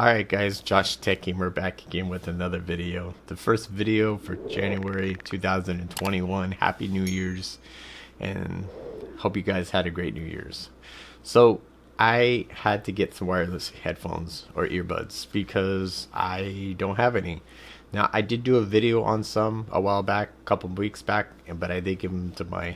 Alright guys, Josh Tech Gamer back again with another video. The first video for January 2021. Happy New Year's, and hope you guys had a great New Year's. So I had to get some wireless headphones or earbuds because I don't have any. Now I did do a video on some a while back, a couple weeks back, but I did give them to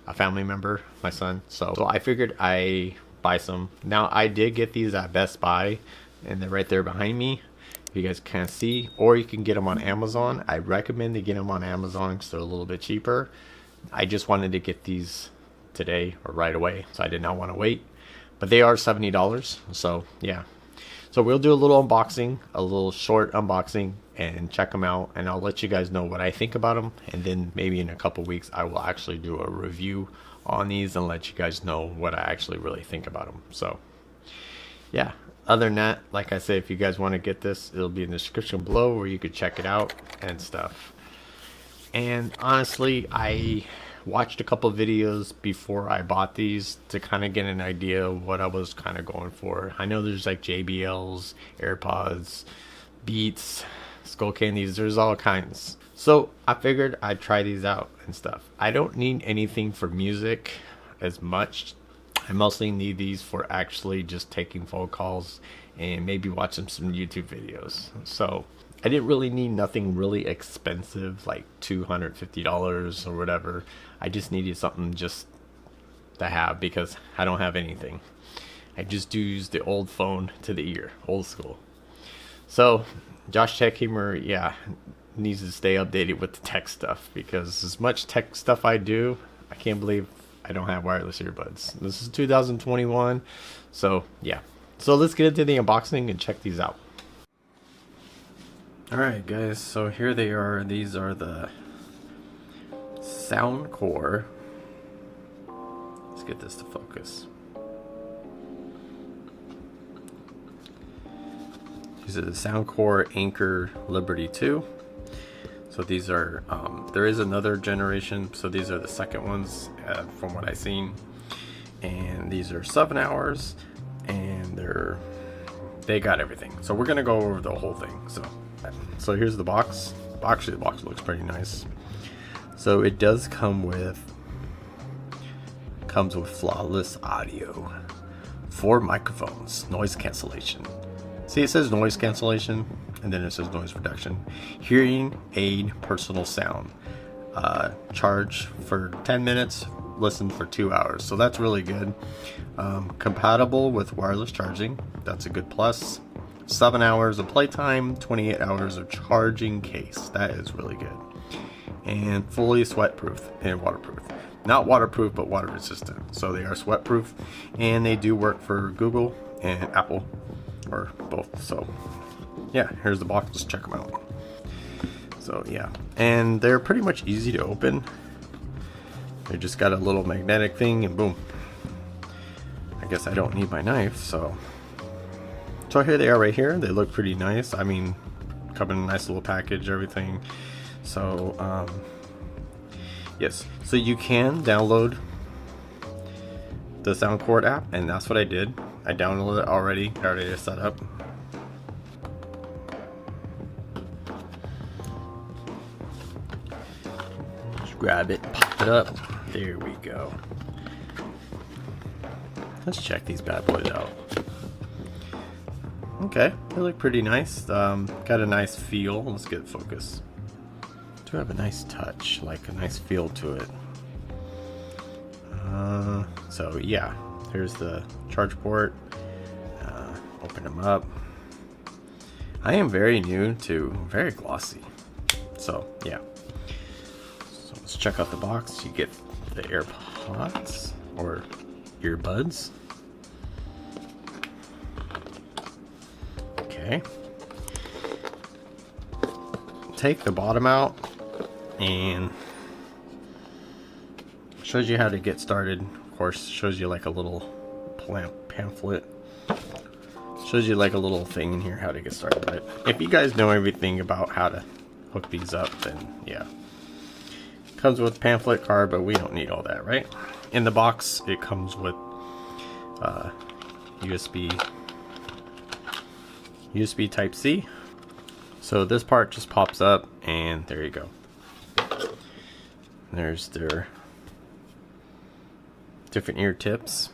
a family member, my son. So I figured I buy some. Now I did get these at Best Buy, and they're right there behind me, if you guys can't see, or you can get them on Amazon. I recommend to get them on Amazon because they're a little bit cheaper. I just wanted to get these today or right away, so I did not want to wait, but they are $70. So yeah, so we'll do a little unboxing, a little short unboxing, and check them out, and I'll let you guys know what I think about them, and then maybe in a couple weeks I will actually do a review on these and let you guys know what I actually really think about them. So yeah, other than that, like I said, if you guys want to get this, it'll be in the description below where you could check it out and stuff. And honestly, I watched a couple videos before I bought these to kind of get an idea of what I was kind of going for. I know there's like JBLs, AirPods, Beats, Skull Candies, there's all kinds. So I figured I'd try these out and stuff. I don't need anything for music as much. I mostly need these for actually just taking phone calls and maybe watching some YouTube videos. So I didn't really need nothing really expensive like $250 or whatever. I just needed something just to have because I don't have anything. I just do use the old phone to the ear, old school. So Josh Tech Gamer, yeah, needs to stay updated with the tech stuff, because as much tech stuff I do, I can't believe I don't have wireless earbuds. This is 2021, so yeah. So let's get into the unboxing and check these out. Alright guys, so here they are. These are the Soundcore. Let's get this to focus. These are the Soundcore Anker Liberty 2. So these are, there is another generation, so these are the second ones from what I've seen. And these are 7 hours, and they got everything. So we're gonna go over the whole thing. So here's the box. Actually, the box looks pretty nice. So it does comes with flawless audio, 4 microphones, noise cancellation. See, it says noise cancellation, and then it says noise reduction, hearing aid, personal sound, charge for 10 minutes, listen for 2 hours. So that's really good. Compatible with wireless charging, that's a good plus. 7 hours of playtime, 28 hours of charging case, that is really good. And fully sweat proof and waterproof. Not waterproof, but water resistant. So they are sweat proof, and they do work for Google and Apple, or both. So yeah, here's the box. Let's check them out. So yeah, and they're pretty much easy to open. They just got a little magnetic thing, and boom. I guess I don't need my knife, so here they are right here. They look pretty nice. I mean, come in a nice little package, everything. So yes, so you can download the Soundcore app, and that's what I did. I downloaded it already. I already set up. Just grab it, pop it up. There we go. Let's check these bad boys out. Okay, they look pretty nice. Got a nice feel. Let's get focus. Do have a nice touch, like a nice feel to it. So yeah, here's the charge port. Open them up. I am very new to very glossy. So yeah. So let's check out the box. You get the AirPods or earbuds. Okay. Take the bottom out, and shows you how to get started. Of course, shows you like a little pamphlet. Shows you like a little thing in here how to get started. But if you guys know everything about how to hook these up, then yeah. Comes with pamphlet card, but we don't need all that, right? In the box, it comes with USB USB Type-C. So this part just pops up, and there you go. There's their different ear tips.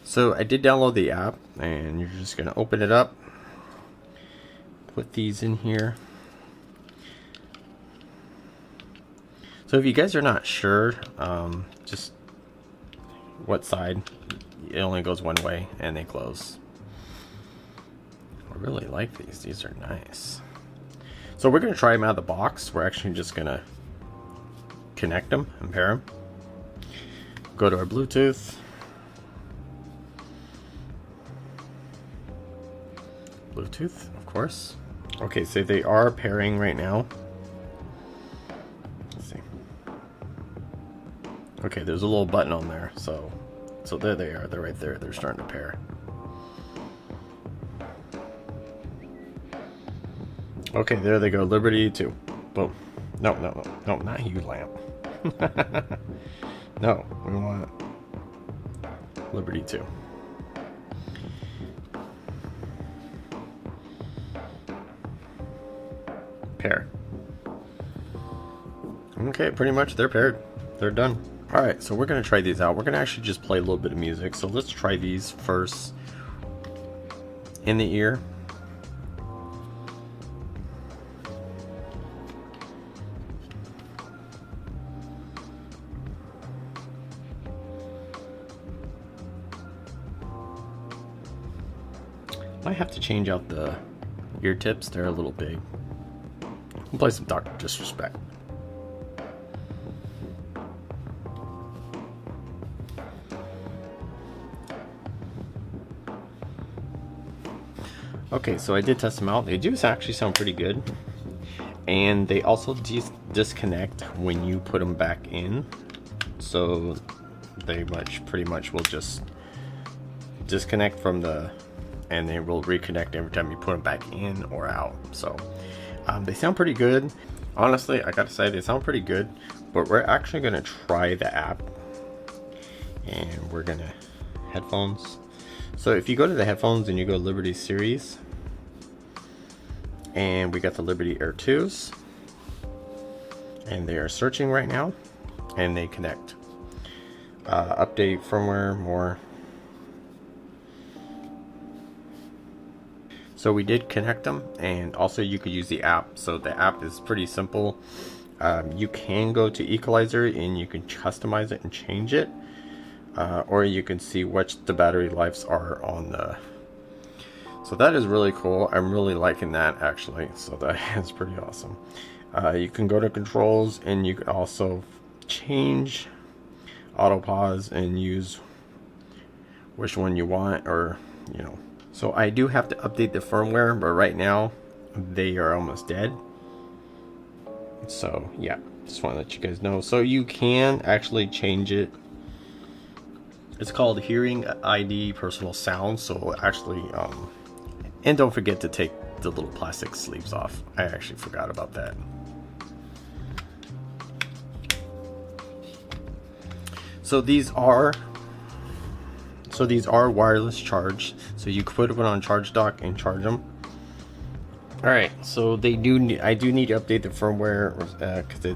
So I did download the app, and you're just going to open it up, put these in here. So if you guys are not sure just what side, it only goes one way and they close. I really like these. These are nice. So we're going to try them out of the box. We're actually just going to connect them and pair them. Go to our Bluetooth. Bluetooth, of course. Okay, so they are pairing right now. Let's see. Okay, there's a little button on there, so there they are. They're right there. They're starting to pair. Okay, there they go. Liberty 2. Boom. No, not you, lamp. No, we want Liberty 2. Pair. Okay, pretty much they're paired. They're done. Alright, so we're going to try these out. We're going to actually just play a little bit of music. So let's try these first in the ear. Might have to change out the ear tips. They're a little big. We'll play some Dr. Disrespect. Okay, so I did test them out. They do actually sound pretty good. And they also disconnect when you put them back in. So they pretty much will just disconnect from the, and they will reconnect every time you put them back in or out. So they sound pretty good. Honestly, I gotta say they sound pretty good. But we're actually gonna try the app, and we're gonna headphones. So if you go to the headphones and you go Liberty Series, and we got the Liberty Air 2s, and they are searching right now, and they connect. Update firmware, more. So we did connect them, and also you could use the app. So the app is pretty simple. You can go to equalizer and you can customize it and change it, or you can see what the battery lives are on the. So that is really cool. I'm really liking that actually. So that is pretty awesome. You can go to controls, and you can also change auto pause and use which one you want, or you know. So I do have to update the firmware, but right now they are almost dead. So yeah, just want to let you guys know. So you can actually change it. It's called Hearing ID Personal Sound. So actually, and don't forget to take the little plastic sleeves off. I actually forgot about that. So these are wireless charge. So you put it on charge dock and charge them. All right, so I do need to update the firmware because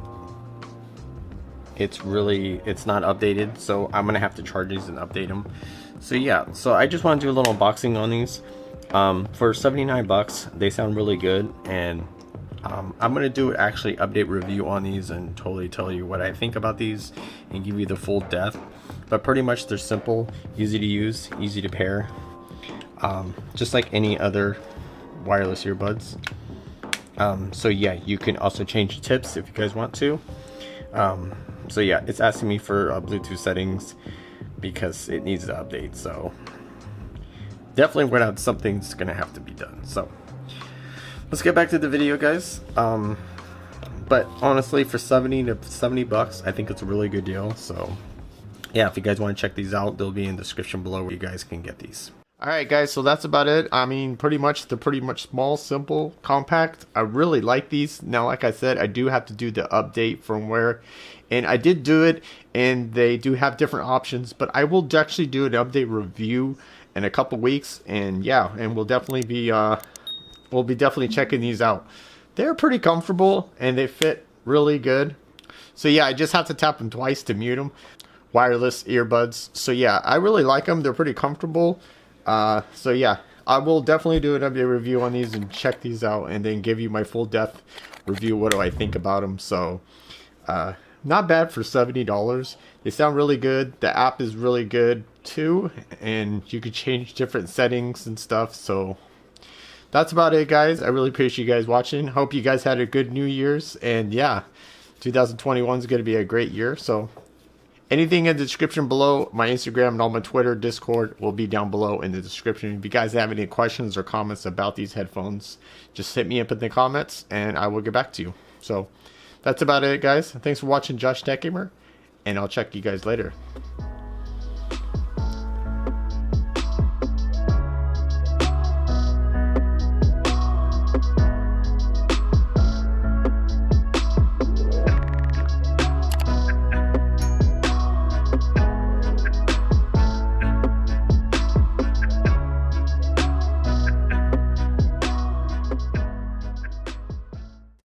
it's not updated. So I'm gonna have to charge these and update them. So yeah, so I just want to do a little unboxing on these. For 79 bucks, they sound really good, and I'm gonna do actually update review on these and totally tell you what I think about these and give you the full depth. But pretty much they're simple, easy to use, easy to pair, just like any other wireless earbuds. So yeah, you can also change the tips if you guys want to. So yeah, it's asking me for Bluetooth settings because it needs to update. So definitely something's gonna have to be done. So let's get back to the video, guys. But honestly, for 70 bucks, I think it's a really good deal. So yeah, if you guys want to check these out, they'll be in the description below where you guys can get these. Alright guys, so that's about it. I mean, they're pretty much small, simple, compact. I really like these. Now, like I said, I do have to do the update firmware, and I did do it, and they do have different options, but I will actually do an update review in a couple weeks, and yeah, and we'll definitely be definitely checking these out. They're pretty comfortable and they fit really good. So yeah, I just have to tap them twice to mute them. Wireless earbuds. So yeah, I really like them. They're pretty comfortable. So yeah, I will definitely do an update review on these and check these out, and then give you my full depth review. What do I think about them? So not bad for $70. They sound really good. The app is really good too, and you could change different settings and stuff. So that's about it, guys. I really appreciate you guys watching. Hope you guys had a good New Year's, and yeah, 2021 is going to be a great year. So anything in the description below, my Instagram and all my Twitter, Discord will be down below in the description. If you guys have any questions or comments about these headphones, just hit me up in the comments and I will get back to you. So that's about it, guys. Thanks for watching Josh Tech Gamer, and I'll check you guys later.